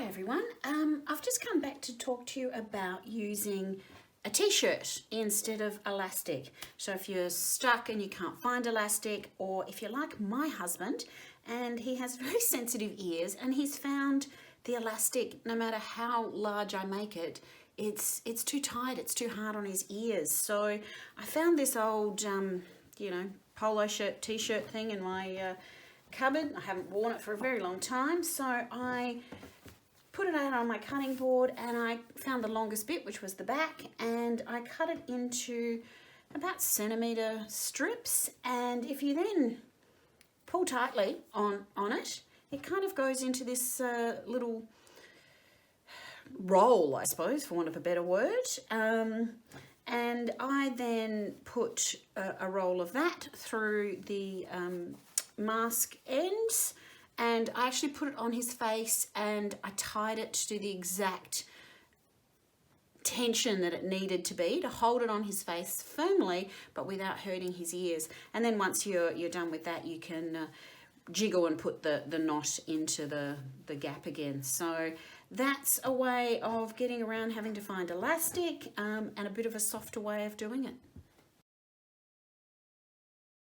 Hi everyone, I've just come back to talk to you about using a t-shirt instead of elastic. So if you're stuck and you can't find elastic, or if you're like my husband and he has very sensitive ears and he's found the elastic, no matter how large I make it, it's too tight, it's too hard on his ears. So I found this old, polo shirt, t-shirt thing in my cupboard. I haven't worn it for a very long time, so I put it out on my cutting board and I found the longest bit, which was the back, and I cut it into about centimetre strips. And if you then pull tightly on it, it kind of goes into this little roll, I suppose, for want of a better word. And I then put a roll of that through the mask ends, and I actually put it on his face and I tied it to the exact tension that it needed to be to hold it on his face firmly but without hurting his ears. And then once you're done with that, you can jiggle and put the knot into the gap again. So that's a way of getting around having to find elastic, and a bit of a softer way of doing it.